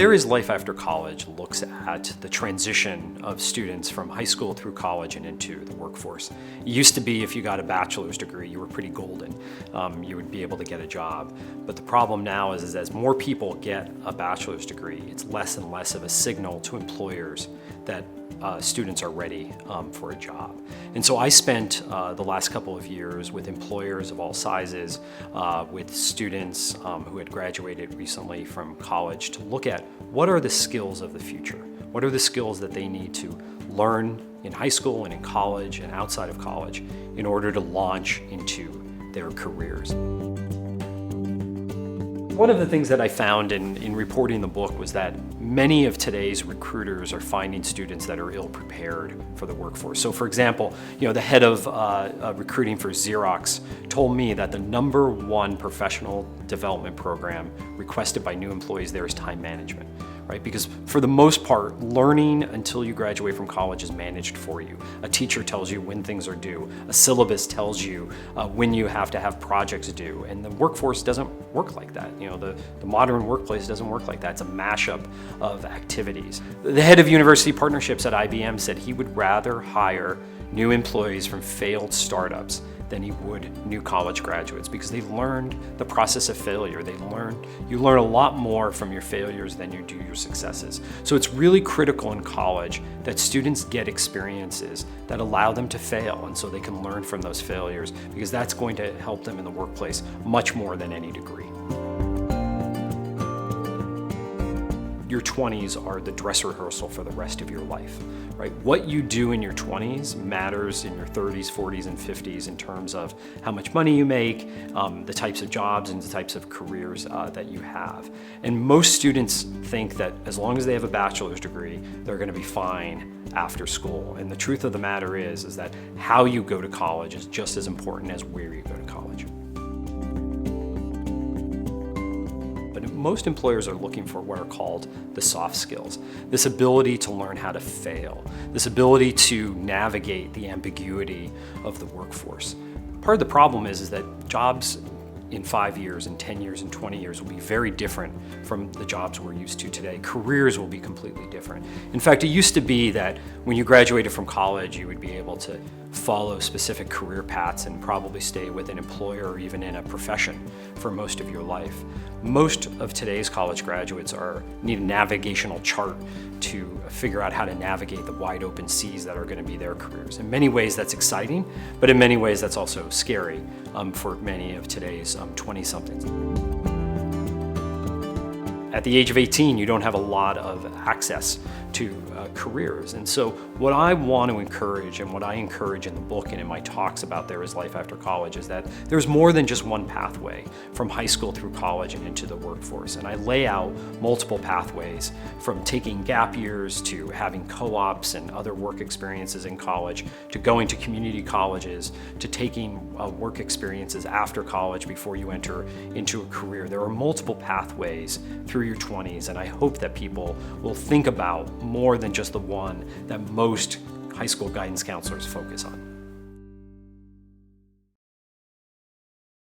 There is Life After College looks at the transition of students from high school through college and into the workforce. It used to be if you got a bachelor's degree, you were pretty golden. You would be able to get a job. But the problem now is as more people get a bachelor's degree, it's less and less of a signal to employers that students are ready for a job. And so I spent the last couple of years with employers of all sizes, with students who had graduated recently from college to look at what are the skills of the future? What are the skills that they need to learn in high school and in college and outside of college in order to launch into their careers? One of the things that I found in reporting the book was that many of today's recruiters are finding students that are ill-prepared for the workforce. So for example, the head of recruiting for Xerox told me that the #1 professional development program requested by new employees there is time management. Right? Because for the most part, learning until you graduate from college is managed for you. A teacher tells you when things are due. A syllabus tells you when you have to have projects due. And the workforce doesn't work like that. The modern workplace doesn't work like that. It's a mashup of activities. The head of university partnerships at IBM said he would rather hire new employees from failed startups than he would new college graduates because they learned the process of failure. You learn a lot more from your failures than you do your successes. So it's really critical in college that students get experiences that allow them to fail, and so they can learn from those failures because that's going to help them in the workplace much more than any degree. Your 20s are the dress rehearsal for the rest of your life, right? What you do in your 20s matters in your 30s, 40s, and 50s in terms of how much money you make, the types of jobs and the types of careers that you have. And most students think that as long as they have a bachelor's degree, they're gonna be fine after school. And the truth of the matter is that how you go to college is just as important as where you go to college. Most employers are looking for what are called the soft skills. This ability to learn how to fail, this ability to navigate the ambiguity of the workforce. Part of the problem is that jobs in 5 years, in 10 years, and 20 years will be very different from the jobs we're used to today. Careers will be completely different. In fact, it used to be that when you graduated from college, you would be able to follow specific career paths and probably stay with an employer or even in a profession for most of your life. Most of today's college graduates need a navigational chart to figure out how to navigate the wide open seas that are going to be their careers. In many ways that's exciting, but in many ways that's also scary for many of today's 20-somethings. At the age of 18, you don't have a lot of access to careers. And so what I want to encourage and what I encourage in the book and in my talks about There is Life After College is that there's more than just one pathway from high school through college and into the workforce. And I lay out multiple pathways from taking gap years to having co-ops and other work experiences in college to going to community colleges to taking work experiences after college before you enter into a career. There are multiple pathways through your 20s, and I hope that people will think about more than just the one that most high school guidance counselors focus on.